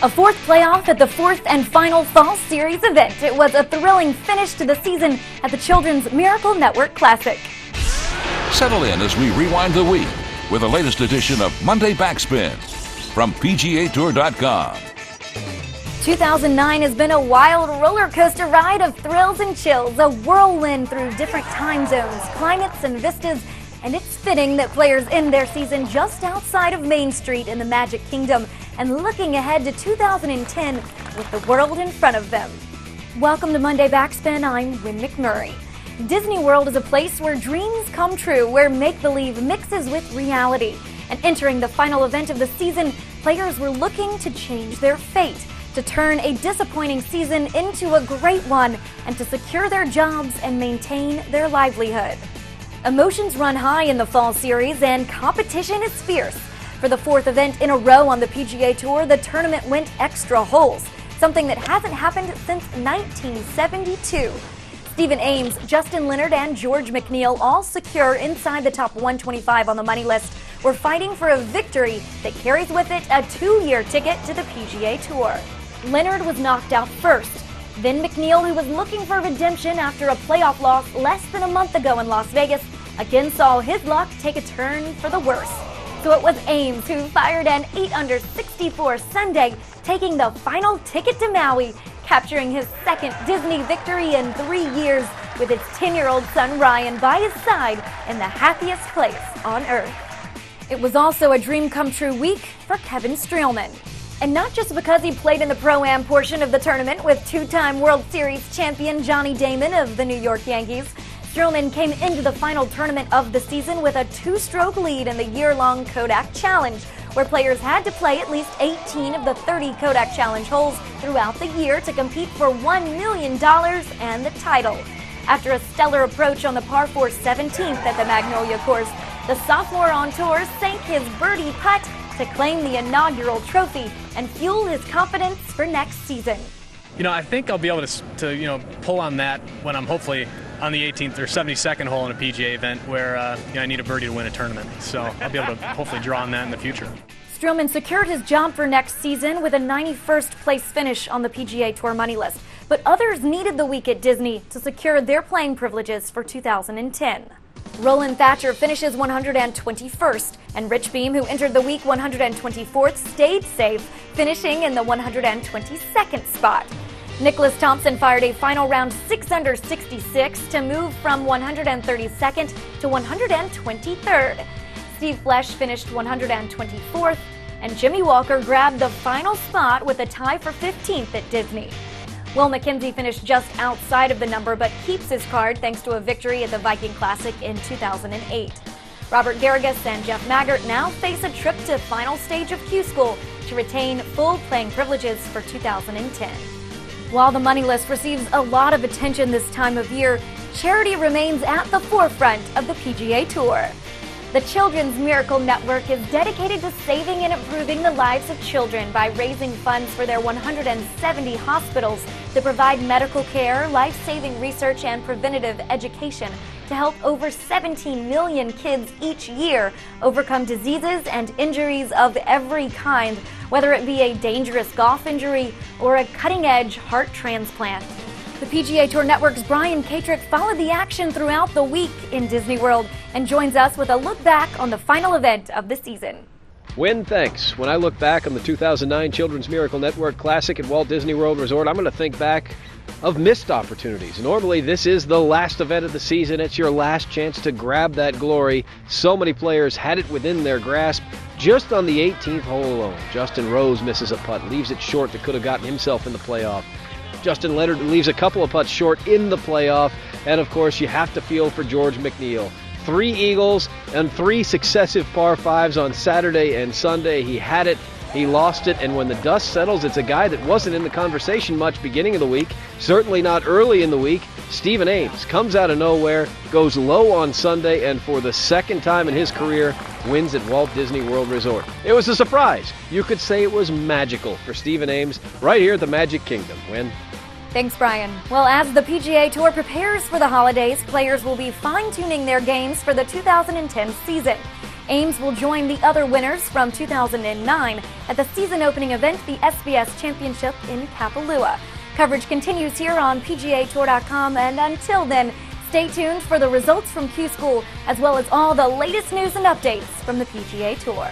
A fourth playoff at the fourth and final Fall Series event. It was a thrilling finish to the season at the Children's Miracle Network Classic. Settle in as we rewind the week with the latest edition of Monday Backspin from PGA TOUR.com. 2009 has been a wild roller coaster ride of thrills and chills, a whirlwind through different time zones, climates, and vistas, and it's fitting that players end their season just outside of Main Street in the Magic Kingdom and looking ahead to 2010 with the world in front of them. Welcome to Monday Backspin. I'm McMurry. Disney World is a place where dreams come true, where make-believe mixes with reality. And entering the final event of the season, players were looking to change their fate, to turn a disappointing season into a great one, and to secure their jobs and maintain their livelihood. Emotions run high in the Fall Series, and competition is fierce. For the fourth event in a row on the PGA Tour, the tournament went extra holes, something that hasn't happened since 1972. Stephen Ames, Justin Leonard, and George McNeill, all secure inside the top 125 on the money list, were fighting for a victory that carries with it a 2-year ticket to the PGA Tour. Leonard was knocked out first. Then McNeill, who was looking for redemption after a playoff loss less than a month ago in Las Vegas, again saw his luck take a turn for the worse. So it was Ames who fired an 8-under 64 Sunday, taking the final ticket to Maui, capturing his second Disney victory in 3 years with his 10-year-old son Ryan by his side in the happiest place on earth. It was also a dream come true week for Kevin Streelman. And not just because he played in the Pro-Am portion of the tournament with two-time World Series champion Johnny Damon of the New York Yankees. Streelman came into the final tournament of the season with a 2-stroke lead in the year-long Kodak Challenge, where players had to play at least 18 of the 30 Kodak Challenge holes throughout the year to compete for $1 million and the title. After a stellar approach on the par 4 17th at the Magnolia course, the sophomore on tour sank his birdie putt to claim the inaugural trophy and fuel his confidence for next season. I think I'll be able to pull on that when I'm hopefully on the 18th or 72nd hole in a PGA event where I need a birdie to win a tournament. So I'll be able to hopefully draw on that in the future. Streelman secured his job for next season with a 91st place finish on the PGA Tour money list, but others needed the week at Disney to secure their playing privileges for 2010. Roland Thatcher finishes 121st, and Rich Beam, who entered the week 124th, stayed safe, finishing in the 122nd spot. Nicholas Thompson fired a final round 6-under 66 to move from 132nd to 123rd. Steve Flesh finished 124th, and Jimmy Walker grabbed the final spot with a tie for 15th at Disney. Will McKenzie finished just outside of the number, but keeps his card thanks to a victory at the Viking Classic in 2008. Robert Garrigus and Jeff Maggart now face a trip to final stage of Q School to retain full playing privileges for 2010. While the money list receives a lot of attention this time of year, charity remains at the forefront of the PGA Tour. The Children's Miracle Network is dedicated to saving and improving the lives of children by raising funds for their 170 hospitals that provide medical care, life-saving research, and preventative education to help over 17 million kids each year overcome diseases and injuries of every kind, whether it be a dangerous golf injury or a cutting-edge heart transplant. The PGA Tour Network's Brian Katrick followed the action throughout the week in Disney World and joins us with a look back on the final event of the season. Win, thanks. When I look back on the 2009 Children's Miracle Network Classic at Walt Disney World Resort, I'm going to think back of missed opportunities. Normally, this is the last event of the season. It's your last chance to grab that glory. So many players had it within their grasp. Just on the 18th hole alone, Justin Rose misses a putt, leaves it short that could have gotten himself in the playoff. Justin Leonard leaves a couple of putts short in the playoff. And, of course, you have to feel for George McNeill. 3 eagles and 3 successive par 5s on Saturday and Sunday. He had it, he lost it, and when the dust settles, it's a guy that wasn't in the conversation much beginning of the week, certainly not early in the week. Stephen Ames comes out of nowhere, goes low on Sunday, and for the second time in his career, wins at Walt Disney World Resort. It was a surprise. You could say it was magical for Stephen Ames right here at the Magic Kingdom. Win. Thanks, Brian. Well, as the PGA Tour prepares for the holidays, players will be fine-tuning their games for the 2010 season. Ames will join the other winners from 2009 at the season opening event, the SBS Championship in Kapalua. Coverage continues here on PGATour.com, and until then, stay tuned for the results from Q School, as well as all the latest news and updates from the PGA Tour.